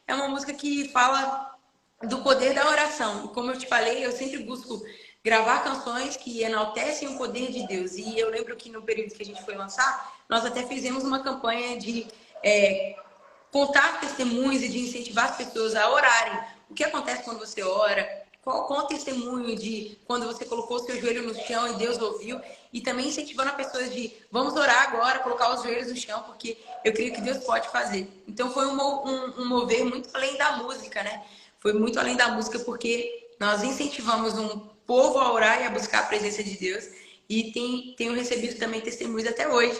é uma música que fala do poder da oração. E como eu te falei, eu sempre busco gravar canções que enaltecem o poder de Deus. E eu lembro que no período que a gente foi lançar, nós até fizemos uma campanha de contar testemunhos e de incentivar as pessoas a orarem. O que acontece quando você ora? Qual o testemunho de quando você colocou o seu joelho no chão e Deus ouviu? E também incentivando as pessoas de vamos orar agora, colocar os joelhos no chão, porque eu creio que Deus pode fazer. Então foi um mover muito além da música, né? Foi muito além da música, porque nós incentivamos um povo a orar e a buscar a presença de Deus. E tenho recebido também testemunhos até hoje,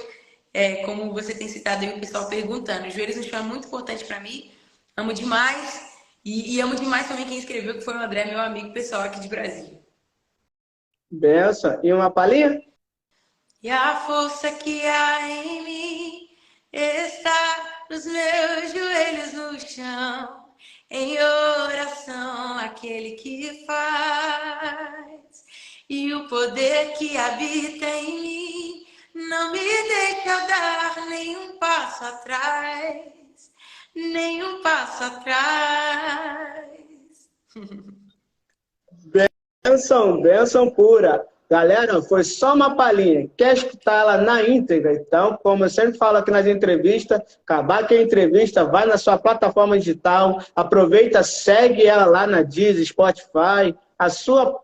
como você tem citado aí, o pessoal perguntando. Os joelhos no chão é muito importante para mim, amo demais. E amo demais também quem escreveu, que foi o André, meu amigo pessoal aqui de Brasília. Benção. E uma palhinha? E a força que há em mim está nos meus joelhos no chão, em oração aquele que faz. E o poder que habita em mim não me deixa dar nenhum passo atrás. Nenhum passo atrás. Bênção pura. Galera, foi só uma palhinha. Quer escutar ela na íntegra? Então, como eu sempre falo aqui nas entrevistas, acabar que a entrevista, vai na sua plataforma digital, aproveita, segue ela lá na Deezer, Spotify, a sua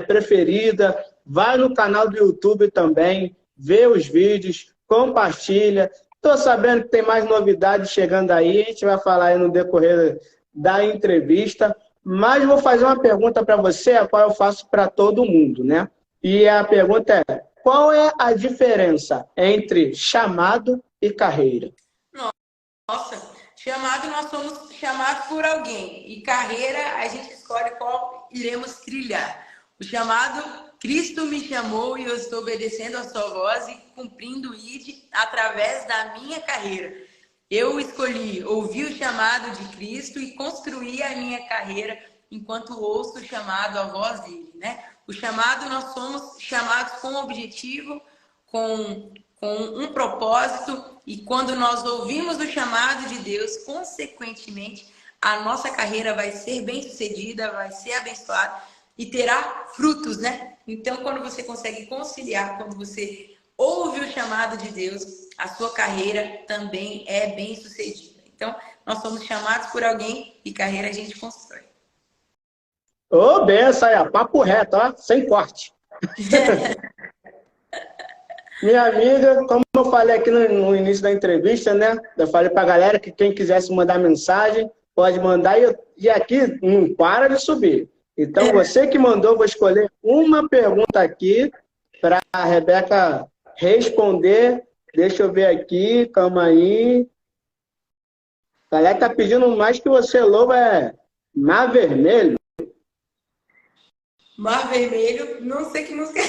preferida, vai no canal do YouTube também, vê os vídeos, compartilha. Estou sabendo que tem mais novidades chegando aí, a gente vai falar aí no decorrer da entrevista, mas vou fazer uma pergunta para você, a qual eu faço para todo mundo, né? E a pergunta é, qual é a diferença entre chamado e carreira? Nossa, chamado, nós somos chamados por alguém, e carreira a gente escolhe qual iremos trilhar. O chamado, Cristo me chamou e eu estou obedecendo a sua voz e cumprindo o ID através da minha carreira. Eu escolhi ouvir o chamado de Cristo e construir a minha carreira enquanto ouço o chamado, a voz dele, né? O chamado, nós somos chamados com um objetivo, com um propósito, e quando nós ouvimos o chamado de Deus, consequentemente, a nossa carreira vai ser bem-sucedida, vai ser abençoada e terá frutos, né? Então, quando você consegue conciliar, quando você ouve o chamado de Deus, a sua carreira também é bem-sucedida. Então, nós somos chamados por alguém e carreira a gente constrói. Ô, benção aí, papo reto, ó, sem corte. Minha amiga, como eu falei aqui no início da entrevista, né? Eu falei pra galera que quem quisesse mandar mensagem, pode mandar e aqui não para de subir. Então, você que mandou, vou escolher uma pergunta aqui para a Rebeca responder. Deixa eu ver aqui, calma aí. A galera tá pedindo mais que você, louva, Mar Vermelho. Mar Vermelho, não sei que música é.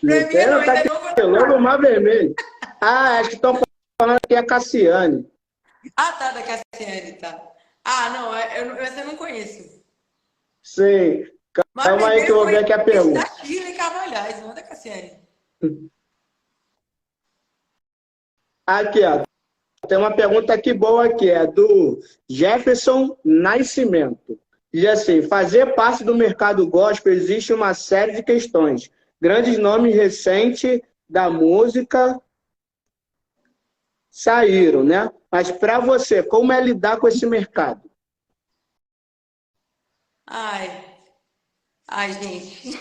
Não, tá aqui, louva, Mar Vermelho. Ah, acho que estão falando que é a Cassiane. Ah, tá, da Cassiane, tá. Ah, não, essa eu não conheço. Sim. Calma aí que eu vou ver aqui a pergunta. Da Shirley Carvalhais, não é da Cassiane. Aqui, ó. Tem uma pergunta aqui boa aqui, é do Jefferson Nascimento. Diz assim, fazer parte do mercado gospel existe uma série de questões. Grandes nomes recentes da música saíram, né? Mas para você, como é lidar com esse mercado? Ai, gente.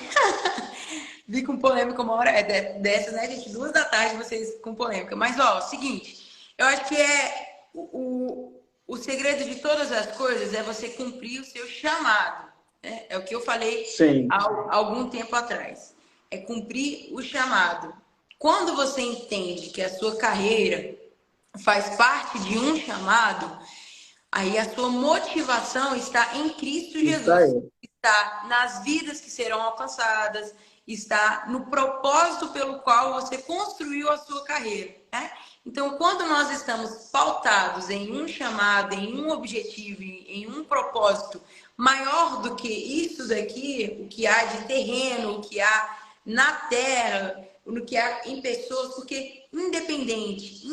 Vi com polêmica uma hora dessa, né, gente? 2 da tarde vocês com polêmica. Mas, ó, o seguinte, eu acho que o segredo de todas as coisas é você cumprir o seu chamado. Né? É o que eu falei há algum tempo atrás. É cumprir o chamado. Quando você entende que a sua carreira faz parte de um chamado, aí a sua motivação está em Cristo Jesus. Está nas vidas que serão alcançadas, está no propósito pelo qual você construiu a sua carreira, né? Então, quando nós estamos pautados em um chamado, em um objetivo, em um propósito maior do que isso daqui, o que há de terreno, o que há na terra, o que há em pessoas, porque independente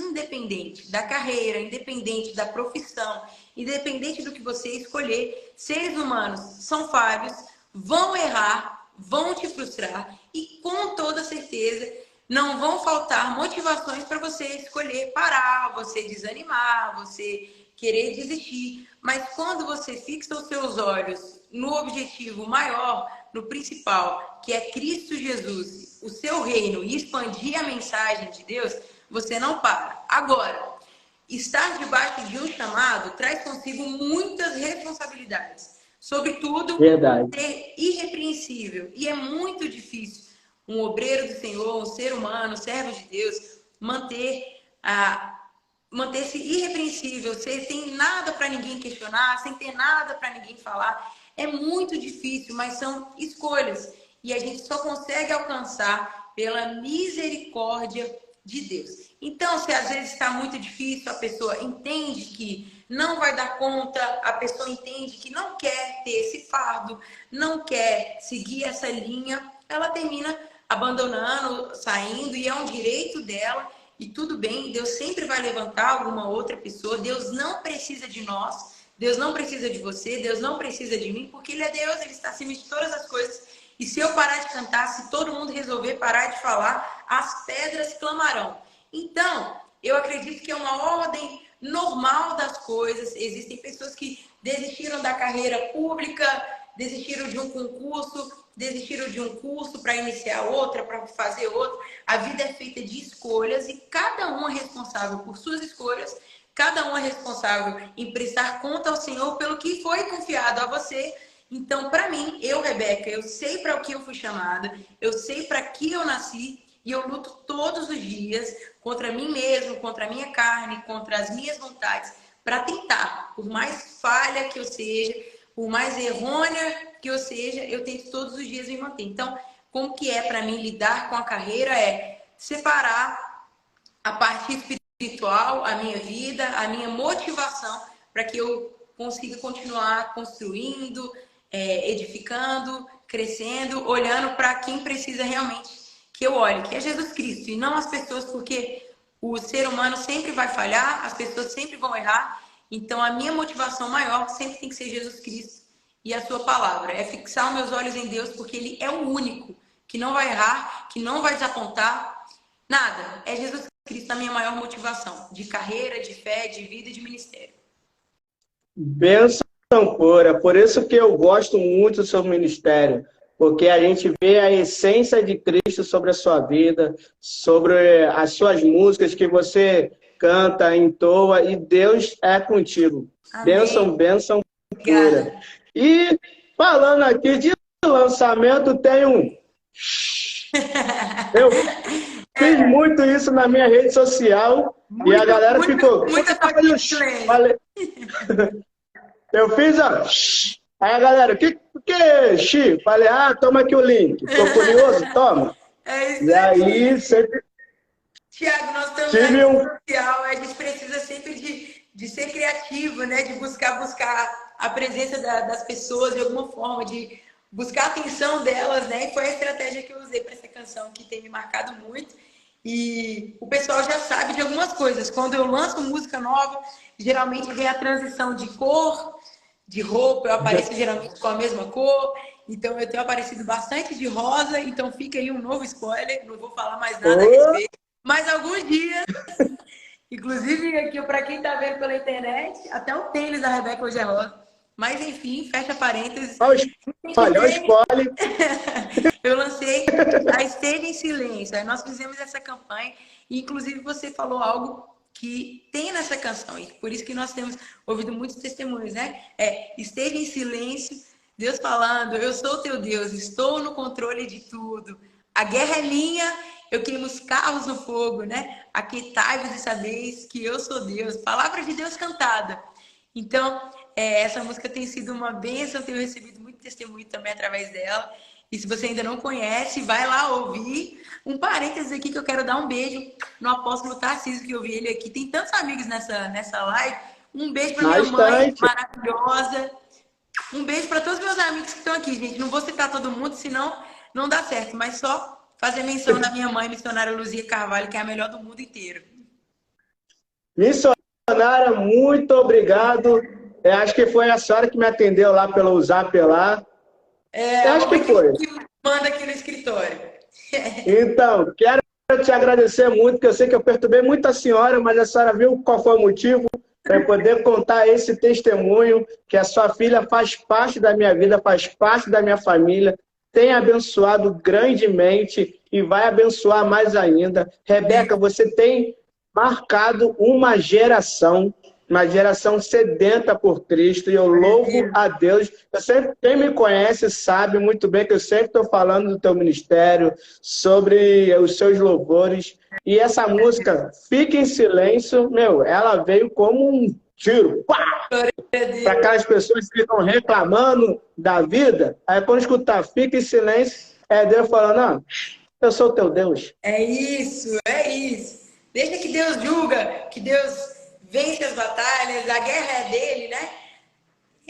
da carreira, independente da profissão, independente do que você escolher, seres humanos são falhos, vão errar, vão te frustrar e com toda certeza não vão faltar motivações para você escolher parar, você desanimar, você querer desistir. Mas quando você fixa os seus olhos no objetivo maior, no principal, que é Cristo Jesus, o seu reino, e expandir a mensagem de Deus, você não para. Agora, estar debaixo de um chamado traz consigo muitas responsabilidades. Sobretudo, ser irrepreensível. E é muito difícil um obreiro do Senhor, um ser humano, um servo de Deus, manter-se irrepreensível, sem nada para ninguém questionar, sem ter nada para ninguém falar. É muito difícil, mas são escolhas. E a gente só consegue alcançar pela misericórdia de Deus. Então, se às vezes está muito difícil, a pessoa entende que não vai dar conta, a pessoa entende que não quer ter esse fardo, não quer seguir essa linha, ela termina abandonando, saindo, e é um direito dela, e tudo bem, Deus sempre vai levantar alguma outra pessoa, Deus não precisa de nós, Deus não precisa de você, Deus não precisa de mim, porque Ele é Deus, Ele está acima de todas as coisas, e se eu parar de cantar, se todo mundo resolver parar de falar, as pedras clamarão. Então, eu acredito que é uma ordem normal das coisas, existem pessoas que desistiram da carreira pública, desistiram de um concurso, desistiram de um curso para iniciar outra, para fazer outro. A vida é feita de escolhas e cada um é responsável por suas escolhas, cada um é responsável em prestar conta ao Senhor pelo que foi confiado a você. Então, para mim, Rebeca, eu sei para o que eu fui chamada, eu sei para que eu nasci e eu luto todos os dias contra mim mesmo, contra a minha carne, contra as minhas vontades, para tentar, por mais falha que eu seja, por mais errônea que eu seja, eu tento todos os dias me manter. Então, como que é para mim lidar com a carreira é separar a parte espiritual, a minha vida, a minha motivação, para que eu consiga continuar construindo, edificando, crescendo, olhando para quem precisa realmente que eu olhe, que é Jesus Cristo, e não as pessoas, porque o ser humano sempre vai falhar, as pessoas sempre vão errar. Então, a minha motivação maior sempre tem que ser Jesus Cristo e a sua palavra. É fixar os meus olhos em Deus, porque Ele é o único que não vai errar, que não vai desapontar. Nada. É Jesus Cristo a minha maior motivação, de carreira, de fé, de vida e de ministério. Bênção pura. Por isso que eu gosto muito do seu ministério. Porque a gente vê a essência de Cristo sobre a sua vida, sobre as suas músicas que você canta, entoa, e Deus é contigo. Amém. Bênção pura. E falando aqui de lançamento, tem um... Eu fiz muito isso na minha rede social e a galera ficou... Eu fiz a... Aí a galera, o que é Xi? Falei, toma aqui o link. Tô curioso? Toma. E aí, sempre... Tiago, nós estamos na rede social, a gente precisa sempre de ser criativo, né? De buscar a presença das pessoas de alguma forma, de buscar a atenção delas, né? E foi a estratégia que eu usei para essa canção, que tem me marcado muito. E o pessoal já sabe de algumas coisas. Quando eu lanço música nova, geralmente vem a transição de cor, de roupa, eu apareço geralmente com a mesma cor, então eu tenho aparecido bastante de rosa, então fica aí um novo spoiler, não vou falar mais nada a respeito, mas alguns dias, inclusive aqui para quem tá vendo pela internet, até o tênis da Rebeca hoje é rosa, mas enfim, fecha parênteses. Olha o spoiler. Eu lancei a Esteja em Silêncio, aí nós fizemos essa campanha, e inclusive você falou algo que tem nessa canção, e por isso que nós temos ouvido muitos testemunhos, né? Esteja em silêncio, Deus falando, eu sou teu Deus, estou no controle de tudo. A guerra é minha, eu queimo os carros no fogo, né? Aquietai-vos e sabeis que eu sou Deus. Palavra de Deus cantada. Então, essa música tem sido uma bênção, tenho recebido muito testemunho também através dela. E se você ainda não conhece, vai lá ouvir. Um parênteses aqui que eu quero dar um beijo no apóstolo Tarcísio, que eu vi ele aqui. Tem tantos amigos nessa live. Um beijo para minha mãe, maravilhosa. Um beijo para todos os meus amigos que estão aqui, gente. Não vou citar todo mundo, senão não dá certo. Mas só fazer menção da minha mãe, missionária Luzia Carvalho, que é a melhor do mundo inteiro. Missionária, muito obrigado. Acho que foi a senhora que me atendeu lá pelo Zap lá. Acho que foi. Que manda aqui no escritório. Então, quero te agradecer muito, porque eu sei que eu perturbei muito a senhora, mas a senhora viu qual foi o motivo para poder contar esse testemunho, que a sua filha faz parte da minha vida, faz parte da minha família, tem abençoado grandemente e vai abençoar mais ainda. Rebeca, você tem marcado uma geração sedenta por Cristo, e eu louvo a Deus. Quem me conhece sabe muito bem que eu sempre estou falando do teu ministério, sobre os seus louvores, e essa música, Fique em Silêncio, ela veio como um tiro, para aquelas pessoas que ficam reclamando da vida, aí quando escutar Fique em Silêncio, é Deus falando, não, eu sou teu Deus. É isso, é isso. Deixa que Deus julga, que Deus vence as batalhas, a guerra é dele, né?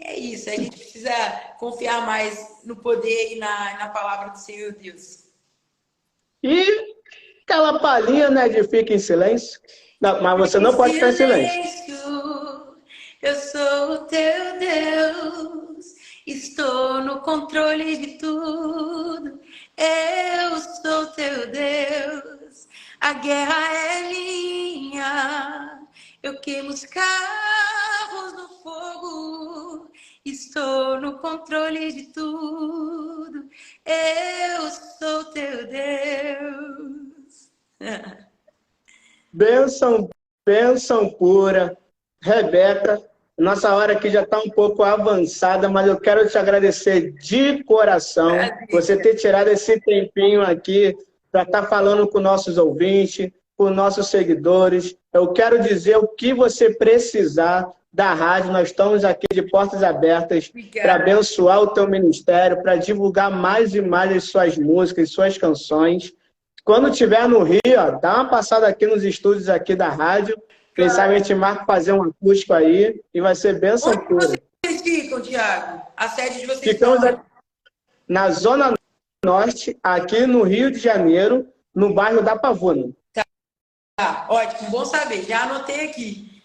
É isso, a gente precisa confiar mais no poder e na palavra do Senhor Deus. E aquela palhinha, né, de Fique em Silêncio. Não, mas você não pode ficar em silêncio. Eu sou o teu Deus, estou no controle de tudo. Eu sou teu Deus, a guerra é minha. Eu queimo os carros no fogo, estou no controle de tudo. Eu sou teu Deus. Bênção pura. Rebeca, nossa hora aqui já está um pouco avançada, mas eu quero te agradecer de coração você ter tirado esse tempinho aqui para estar falando com nossos ouvintes, com nossos seguidores. Eu quero dizer o que você precisar da rádio. Nós estamos aqui de portas abertas para abençoar o teu ministério, para divulgar mais e mais as suas músicas, suas canções. Quando estiver no Rio, dá uma passada aqui nos estúdios aqui da rádio. Quem sabe a gente marca fazer um acústico aí e vai ser bênção pura. Onde vocês ficam, Thiago? A sede de vocês ficamos na Zona Norte, aqui no Rio de Janeiro, no bairro da Pavuna. Tá, ótimo, bom saber. Já anotei aqui.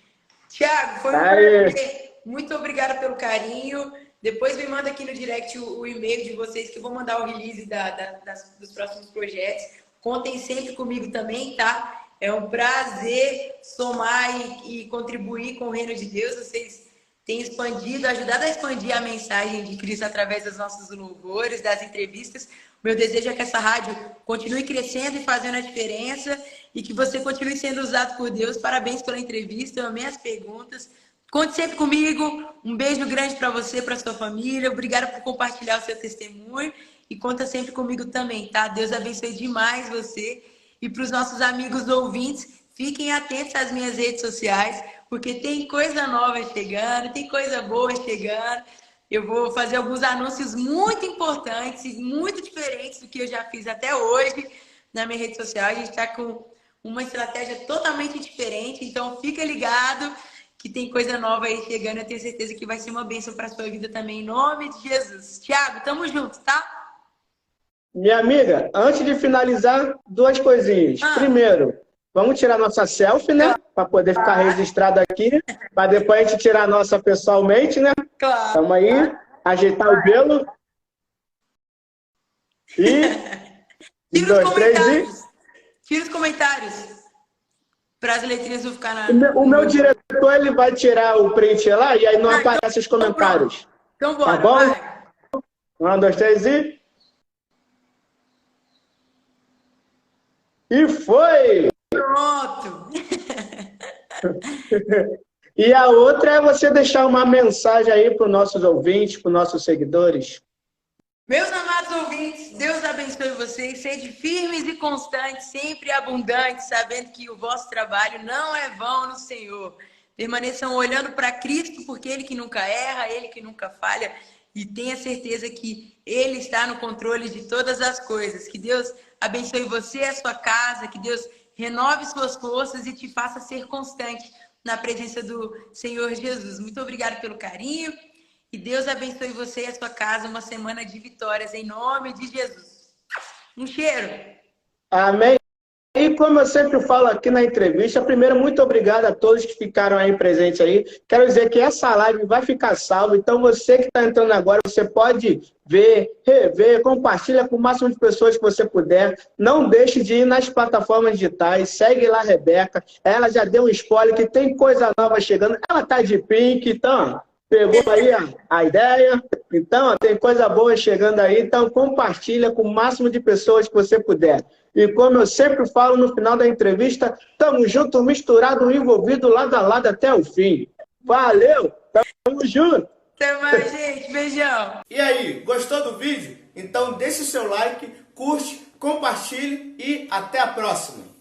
Thiago, foi um prazer. Muito obrigada pelo carinho. Depois me manda aqui no direct o e-mail de vocês, que eu vou mandar o release dos próximos projetos. Contem sempre comigo também, tá? É um prazer somar e contribuir com o reino de Deus. Vocês têm expandido, ajudado a expandir a mensagem de Cristo através dos nossos louvores, das entrevistas. Meu desejo é que essa rádio continue crescendo e fazendo a diferença e que você continue sendo usado por Deus. Parabéns pela entrevista, eu amei as perguntas. Conte sempre comigo. Um beijo grande para você, para sua família. Obrigada por compartilhar o seu testemunho e conta sempre comigo também, tá? Deus abençoe demais você. E para os nossos amigos ouvintes, fiquem atentos às minhas redes sociais, porque tem coisa nova chegando, tem coisa boa chegando. Eu vou fazer alguns anúncios muito importantes e muito diferentes do que eu já fiz até hoje na minha rede social. A gente está com uma estratégia totalmente diferente, então fica ligado que tem coisa nova aí chegando. Eu tenho certeza que vai ser uma bênção para a sua vida também, em nome de Jesus. Thiago, tamo junto, tá? Minha amiga, antes de finalizar, duas coisinhas. Primeiro, vamos tirar nossa selfie, né? Para poder ficar registrado aqui. Para depois a gente tirar a nossa pessoalmente, né? Claro. Vamos aí, ajeitar o velo. E... Tira os comentários. Tira os comentários. Para as letrinhas não ficar na... O meu diretor, ele vai tirar o print lá e aí não aparece os comentários. Então bora, tá bom? vai. 1, 2, 3 e... E foi! Pronto! E a outra é você deixar uma mensagem aí para os nossos ouvintes, para os nossos seguidores. Meus amados ouvintes, Deus abençoe vocês. Sede firmes e constantes, sempre abundantes, sabendo que o vosso trabalho não é vão no Senhor. Permaneçam olhando para Cristo, porque Ele que nunca erra, Ele que nunca falha. E tenha certeza que Ele está no controle de todas as coisas. Que Deus abençoe você e a sua casa, que Deus renove suas forças e te faça ser constante na presença do Senhor Jesus. Muito obrigada pelo carinho e Deus abençoe você e a sua casa. Uma semana de vitórias em nome de Jesus. Um cheiro. Amém. E E como eu sempre falo aqui na entrevista, primeiro, muito obrigado a todos que ficaram aí presentes aí. Quero dizer que essa live vai ficar salva, então você que está entrando agora, você pode ver, rever, compartilha com o máximo de pessoas que você puder. Não deixe de ir nas plataformas digitais, segue lá a Rebeca. Ela já deu um spoiler que tem coisa nova chegando. Ela tá de pink, então pegou aí a ideia. Então, tem coisa boa chegando aí. Então, compartilha com o máximo de pessoas que você puder. E como eu sempre falo no final da entrevista, tamo junto, misturado, envolvido, lado a lado até o fim. Valeu! Tamo junto! Até mais, gente. Beijão. E aí, gostou do vídeo? Então deixe o seu like, curte, compartilhe e até a próxima!